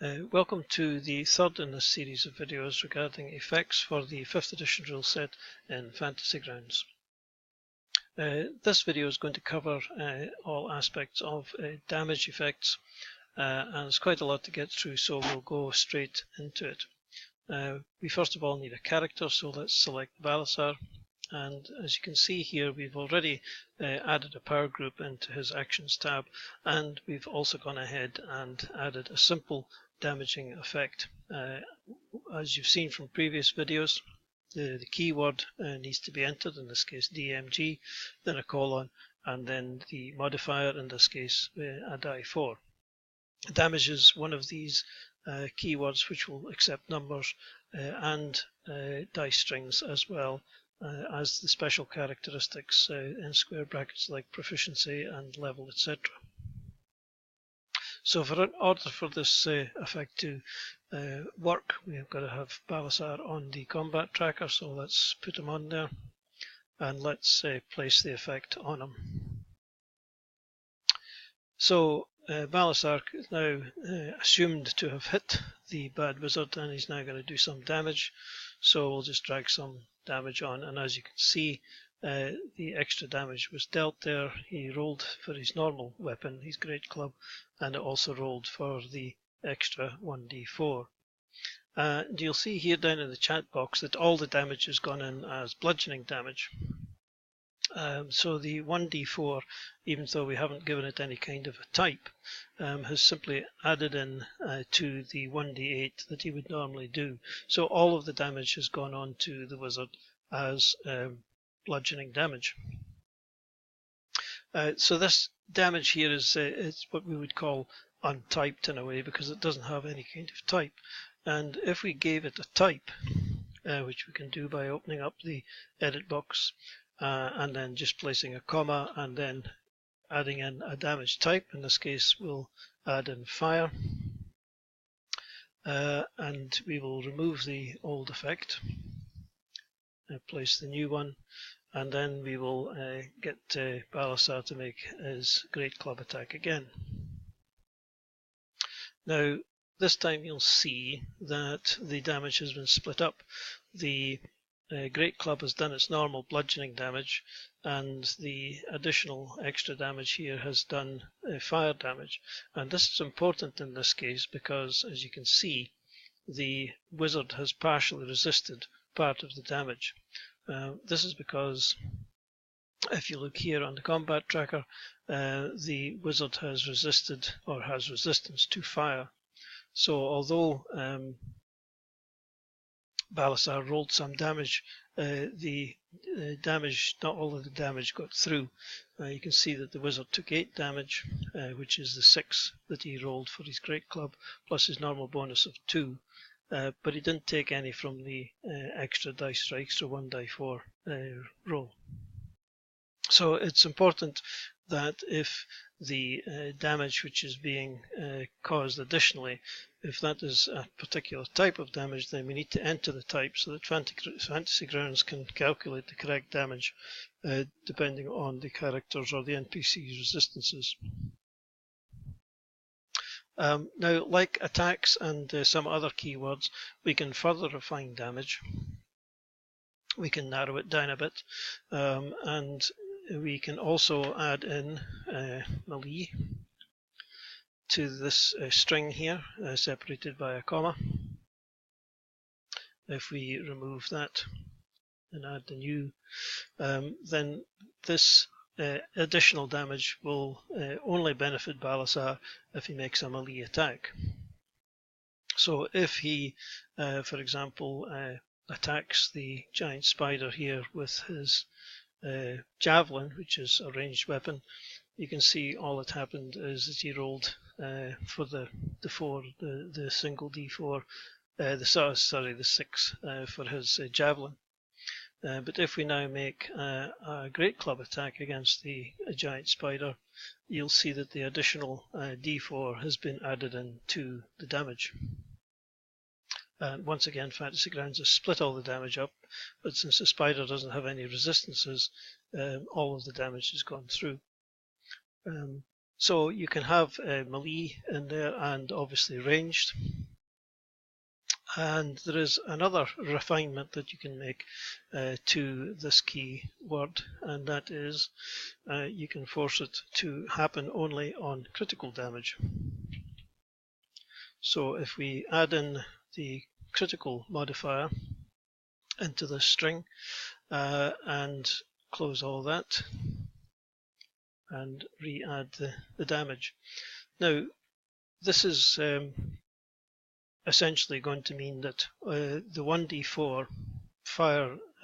Welcome to the third in this series of videos regarding effects for the 5th edition rule set in Fantasy Grounds. This video is going to cover all aspects of damage effects, and it's quite a lot to get through, so we'll go straight into it. We first of all need a character, so let's select Balasar. And as you can see here, we've already added a power group into his actions tab, and we've also gone ahead and added a simple damaging effect. As you've seen from previous videos, the keyword needs to be entered, in this case DMG, then a colon, and then the modifier, in this case a die 4. Damage is one of these keywords which will accept numbers and dice strings, as well as the special characteristics in square brackets like proficiency and level, etc. So in order for this effect to work, we've got to have Balasar on the combat tracker, so let's put him on there and let's place the effect on him. So Balasar is now assumed to have hit the bad wizard, and he's now going to do some damage, so we'll just drag some damage on, and as you can see, the extra damage was dealt there. He rolled for his normal weapon, his great club, and it also rolled for the extra 1d4. And you'll see here down in the chat box that all the damage has gone in as bludgeoning damage. So the 1d4, even though we haven't given it any kind of a type, has simply added in to the 1d8 that he would normally do. So all of the damage has gone on to the wizard as bludgeoning damage. So this damage here is what we would call untyped in a way, because it doesn't have any kind of type. And if we gave it a type, which we can do by opening up the edit box and then just placing a comma and then adding in a damage type, in this case we'll add in fire, and we will remove the old effect, place the new one, and then we will get Balasar to make his great club attack again. Now this time you'll see that the damage has been split up. The great club has done its normal bludgeoning damage, and the additional extra damage here has done fire damage. And this is important in this case because, as you can see, the wizard has partially resisted part of the damage. This is because if you look here on the combat tracker, the wizard has resisted, or has resistance to fire. So although Balasar rolled some damage, the damage, not all of the damage got through. You can see that the wizard took 8 damage, which is the 6 that he rolled for his great club, plus his normal bonus of 2. But he didn't take any from the extra dice strikes, or 1 die 4 roll. So it's important that if the damage which is being caused additionally, if that is a particular type of damage, then we need to enter the type so that Fantasy Grounds can calculate the correct damage depending on the characters or the NPC's resistances. Now, like attacks and some other keywords, we can further refine damage. We can narrow it down a bit, and we can also add in melee to this string here, separated by a comma. If we remove that and add the new, then this additional damage will only benefit Balasar if he makes a melee attack. So if he, for example, attacks the giant spider here with his javelin, which is a ranged weapon, you can see all that happened is that he rolled for the 4, the single d4, the 6 for his javelin. But if we now make a great club attack against the giant spider, you'll see that the additional d4 has been added into the damage. Once again, Fantasy Grounds has split all the damage up, but since the spider doesn't have any resistances, all of the damage has gone through. So you can have melee in there and obviously ranged. And there is another refinement that you can make to this key word, and that is you can force it to happen only on critical damage. So if we add in the critical modifier into the string and close all that and re-add the damage. Now this is essentially going to mean that the 1d4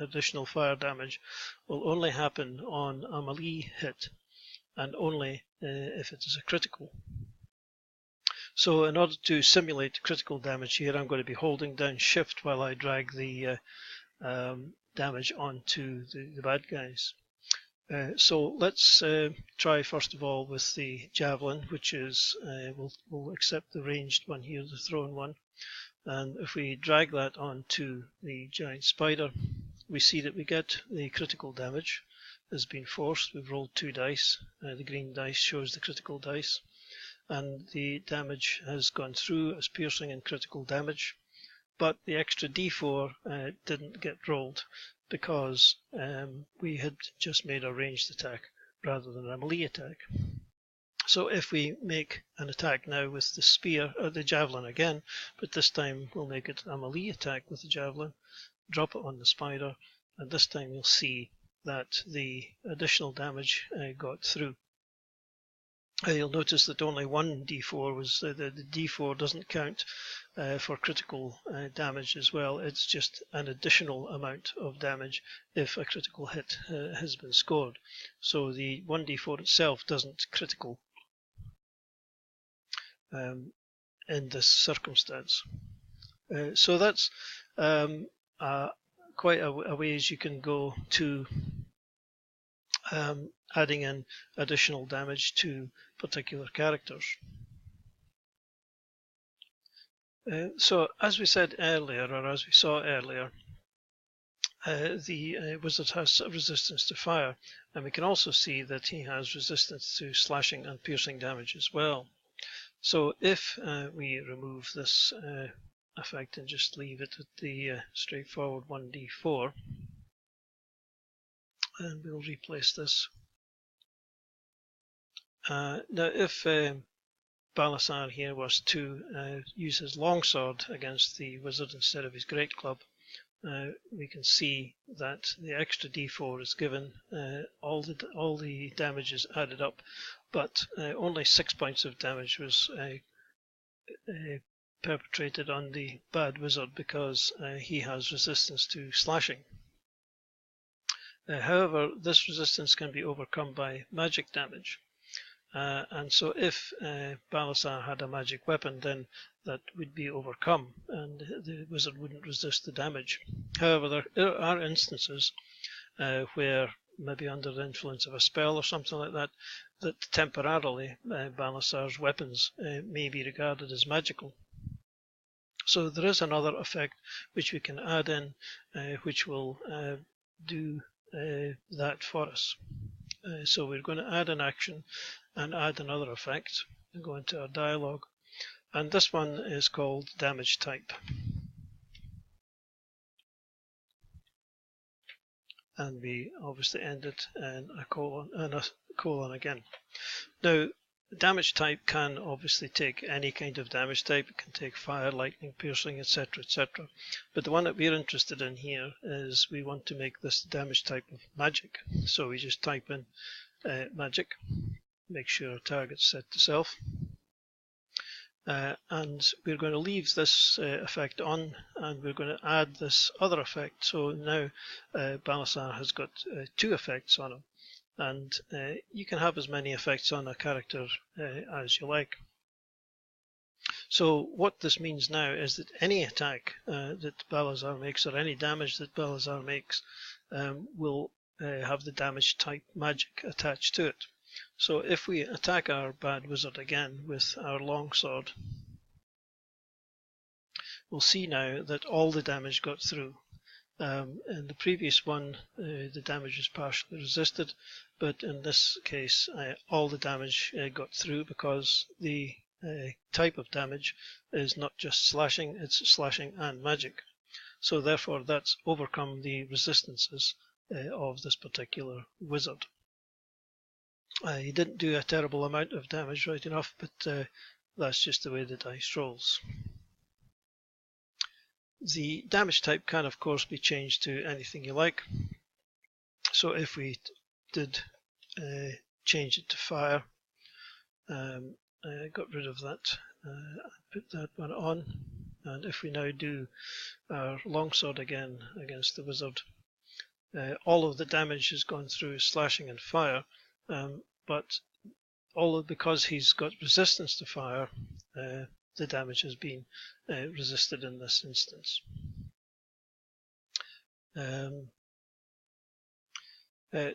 additional fire damage will only happen on a melee hit and only if it is a critical. So in order to simulate critical damage here, I'm going to be holding down shift while I drag the damage onto the bad guys. So let's try first of all with the javelin, which is we'll accept the ranged one here, the thrown one. And if we drag that onto the giant spider, we see that we get the critical damage has been forced. We've rolled 2 dice. The green dice shows the critical dice, and the damage has gone through as piercing and critical damage. But the extra d4 didn't get rolled because we had just made a ranged attack rather than a melee attack. So if we make an attack now with the spear or the javelin again, but this time we'll make it a melee attack with the javelin, drop it on the spider, and this time you'll see that the additional damage got through. You'll notice that only 1 d4 was the d4 doesn't count for critical damage as well. It's just an additional amount of damage if a critical hit has been scored. So the 1d4 itself doesn't critical in this circumstance. So that's quite a ways you can go to adding in additional damage to particular characters. So as we said earlier, or as we saw earlier, the wizard has resistance to fire, and we can also see that he has resistance to slashing and piercing damage as well. So if we remove this effect and just leave it at the straightforward 1d4, and we'll replace this. Now if Balasar here was to use his longsword against the wizard instead of his great club, we can see that the extra d4 is given, all the damage is added up, but only 6 points of damage was perpetrated on the bad wizard because he has resistance to slashing. However, this resistance can be overcome by magic damage. And so if Balasar had a magic weapon, then that would be overcome and the wizard wouldn't resist the damage. However, there are instances where maybe under the influence of a spell or something like that, that temporarily Balasar's weapons may be regarded as magical. So there is another effect which we can add in which will do that for us. So we're going to add an action and add another effect and go into our dialogue, and this one is called damage type, and we obviously end it in a colon again. Now damage type can obviously take any kind of damage type. It can take fire, lightning, piercing, etc, etc, but the one that we're interested in here is we want to make this damage type of magic. So we just type in magic, make sure our target's set to self, and we're going to leave this effect on, and we're going to add this other effect. So now Balasar has got 2 effects on him, and you can have as many effects on a character as you like. So what this means now is that any attack that Balasar makes, or any damage that Balasar makes, will have the damage type magic attached to it. So if we attack our bad wizard again with our longsword, we'll see now that all the damage got through, In the previous one, the damage was partially resisted, but in this case, all the damage got through because the type of damage is not just slashing, it's slashing and magic. So therefore, that's overcome the resistances of this particular wizard. He didn't do a terrible amount of damage, right enough, but that's just the way the dice rolls. The damage type can, of course, be changed to anything you like. So if we did change it to fire, got rid of that, put that one on, and if we now do our longsword again against the wizard, all of the damage has gone through slashing and fire, but because he's got resistance to fire, the damage has been resisted in this instance.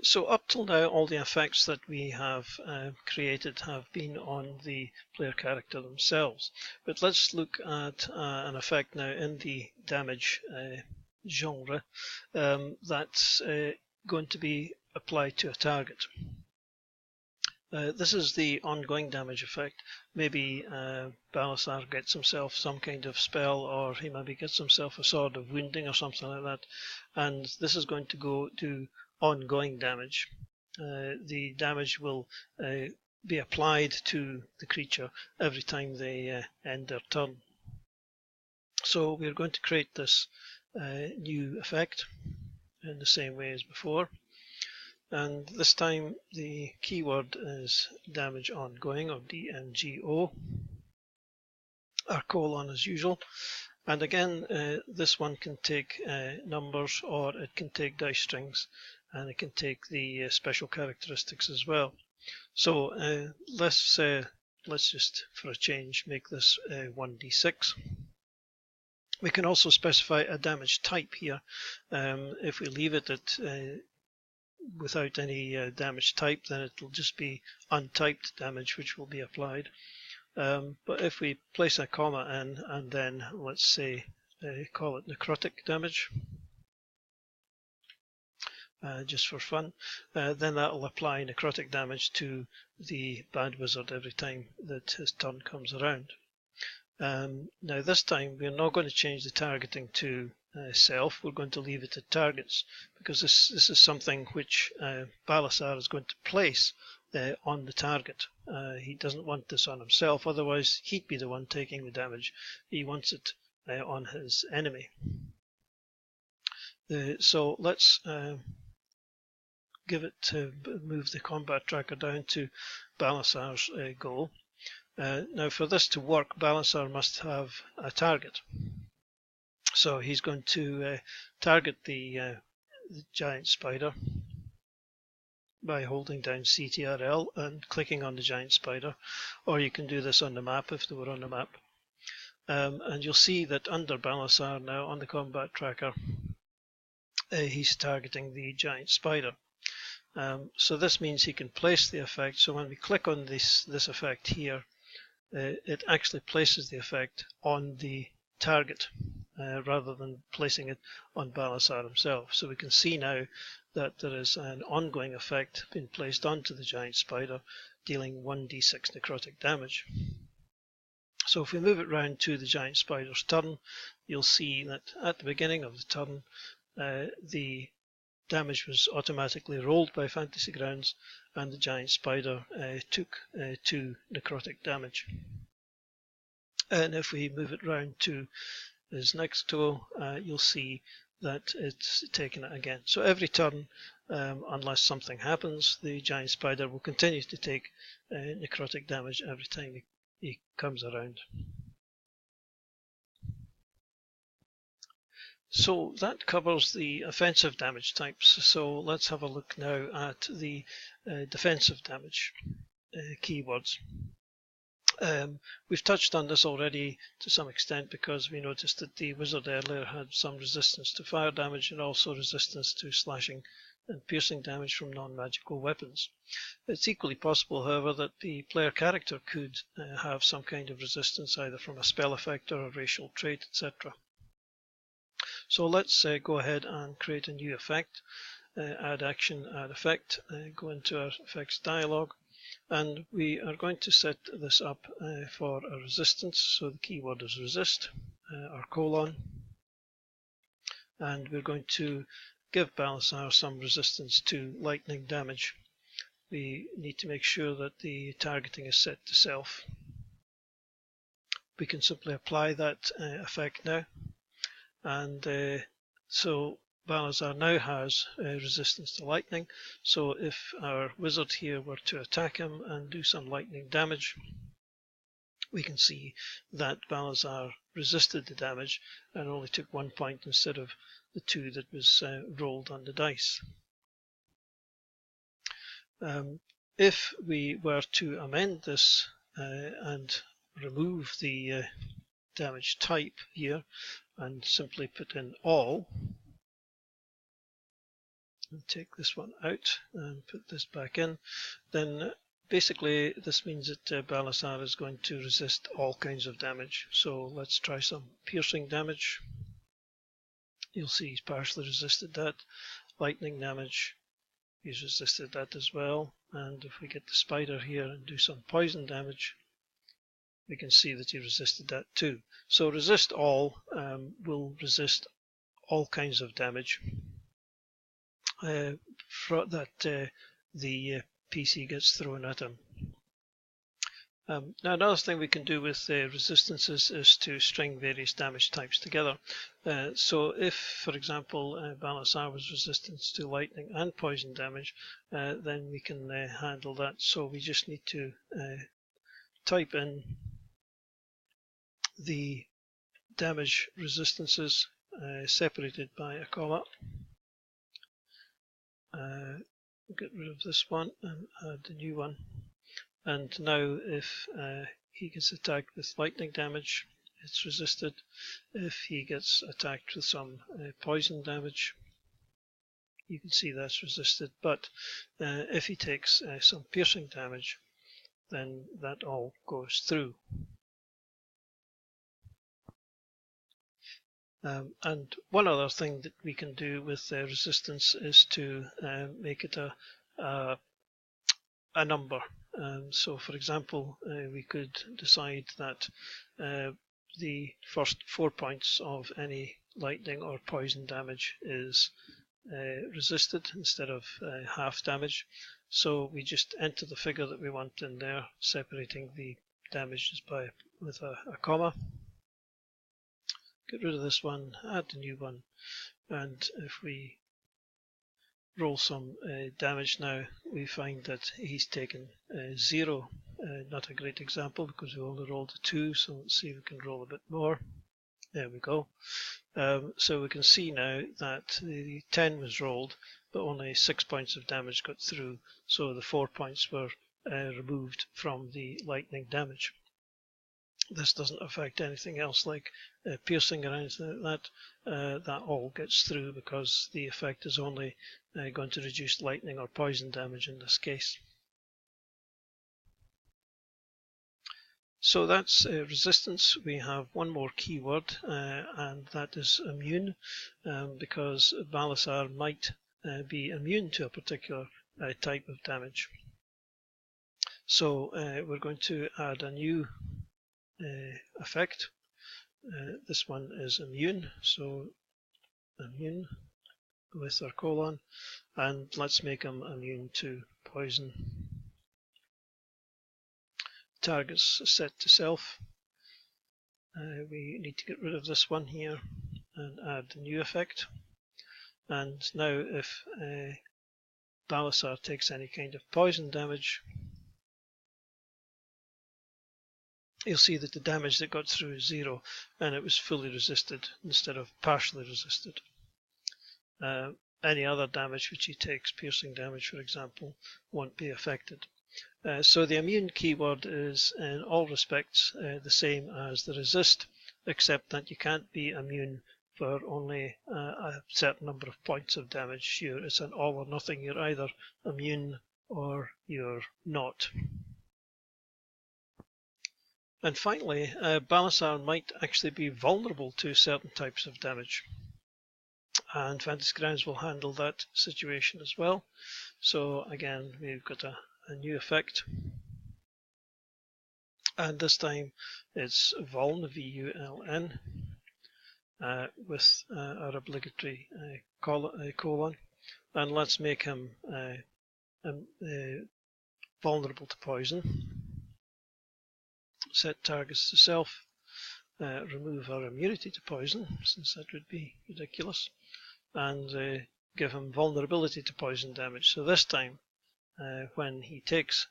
So up till now, all the effects that we have created have been on the player character themselves. But let's look at an effect now in the damage genre that's going to be applied to a target. This is the ongoing damage effect. Maybe Balasar gets himself some kind of spell, or he maybe gets himself a sword of wounding or something like that, and this is going to go to ongoing damage. The damage will be applied to the creature every time they end their turn. So we're going to create this new effect in the same way as before. And this time the keyword is damage ongoing, or DMGO, our colon as usual. And again, this one can take numbers, or it can take dice strings, and it can take the special characteristics as well. So let's just, for a change, make this 1d6. We can also specify a damage type here. If we leave it at without any damage type, then it will just be untyped damage which will be applied. But if we place a comma in and then, let's say, call it necrotic damage, just for fun, then that will apply necrotic damage to the bad wizard every time that his turn comes around. Now this time we're not going to change the targeting to self. We're going to leave it at targets, because this is something which Balasar is going to place on the target. He doesn't want this on himself, otherwise he'd be the one taking the damage. He wants it on his enemy. So let's move the combat tracker down to Balasar's goal. Now for this to work, Balasar must have a target. So he's going to target the giant spider by holding down CTRL and clicking on the giant spider, or you can do this on the map if they were on the map. And you'll see that under Balasar now on the combat tracker, he's targeting the giant spider. So this means he can place the effect. So when we click on this effect here, it actually places the effect on the target rather than placing it on Balasar himself. So we can see now that there is an ongoing effect being placed onto the giant spider, dealing 1d6 necrotic damage. So if we move it round to the giant spider's turn, you'll see that at the beginning of the turn, the damage was automatically rolled by Fantasy Grounds, and the giant spider took 2 necrotic damage. And if we move it round to his next go, you'll see that it's taken it again. So every turn, unless something happens, the giant spider will continue to take necrotic damage every time he comes around. So that covers the offensive damage types. So let's have a look now at the defensive damage keywords. We've touched on this already to some extent, because we noticed that the wizard earlier had some resistance to fire damage and also resistance to slashing and piercing damage from non-magical weapons. It's equally possible, however, that the player character could have some kind of resistance, either from a spell effect or a racial trait, etc. So let's go ahead and create a new effect. Add action, add effect, go into our effects dialog, and we are going to set this up for a resistance. So the keyword is resist, our colon, and we're going to give Balasar some resistance to lightning damage. We need to make sure that the targeting is set to self. We can simply apply that effect now, and so Balasar now has resistance to lightning. So if our wizard here were to attack him and do some lightning damage, we can see that Balasar resisted the damage and only took 1 point instead of the 2 that was rolled on the dice. If we were to amend this and remove the damage type here and simply put in all, and take this one out and put this back in, then basically this means that Balasar is going to resist all kinds of damage. So let's try some piercing damage. You'll see he's partially resisted that. Lightning damage, he's resisted that as well. And if we get the spider here and do some poison damage, we can see that he resisted that too. So resist all will resist all kinds of damage that the PC gets thrown at him. Now another thing we can do with resistances is to string various damage types together. So if, for example, Balasar was resistant to lightning and poison damage, then we can handle that. So we just need to type in the damage resistances separated by a comma. Get rid of this one and add the new one. And now if he gets attacked with lightning damage, it's resisted. If he gets attacked with some poison damage, you can see that's resisted. But if he takes some piercing damage, then that all goes through. And one other thing that we can do with resistance is to make it a number. So for example, we could decide that the first 4 points of any lightning or poison damage is resisted instead of half damage. So we just enter the figure that we want in there, separating the damages with a comma. Get rid of this one, add the new one, and if we roll some damage now, we find that he's taken 0. Not a great example because we only rolled a 2, so let's see if we can roll a bit more. There we go. So we can see now that the 10 was rolled, but only 6 points of damage got through, so the 4 points were removed from the lightning damage. This doesn't affect anything else like piercing or anything like that. That all gets through because the effect is only going to reduce lightning or poison damage in this case. So that's resistance. We have one more keyword, and that is immune, because Balasar might be immune to a particular type of damage. So we're going to add a new effect. This one is immune, so immune with our colon, and let's make him immune to poison. Targets set to self. We need to get rid of this one here and add the new effect. And now if Balasar takes any kind of poison damage, you'll see that the damage that got through is 0, and it was fully resisted instead of partially resisted. Any other damage which he takes, piercing damage for example, won't be affected. So the immune keyword is in all respects the same as the resist, except that you can't be immune for only a certain number of points of damage. It's an all or nothing. You're either immune or you're not. And finally, Balasar might actually be vulnerable to certain types of damage. and Fantasy Grounds will handle that situation as well. So again, we've got a new effect, and this time it's Vuln, V-U-L-N, with our obligatory colon, and let's make him vulnerable to poison. Set targets to self. Remove our immunity to poison, since that would be ridiculous, and give him vulnerability to poison damage. So this time, when he takes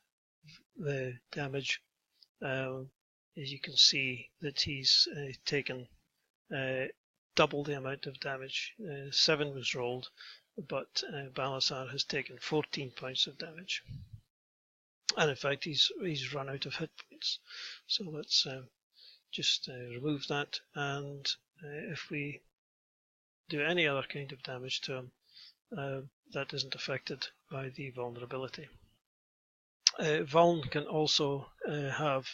the damage, as you can see that he's taken double the amount of damage. 7 was rolled, but Balasar has taken 14 points of damage. And in fact, he's run out of hit points. So let's just remove that, and if we do any other kind of damage to him, that isn't affected by the vulnerability. Vuln can also have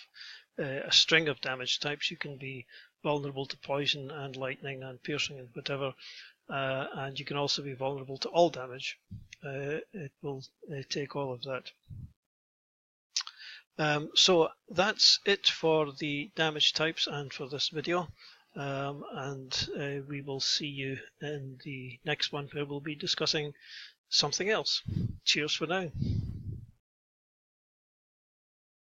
a string of damage types. You can be vulnerable to poison and lightning and piercing and whatever, and you can also be vulnerable to all damage. It will take all of that. So that's it for the damage types and for this video, and we will see you in the next one, where we'll be discussing something else. Cheers for now.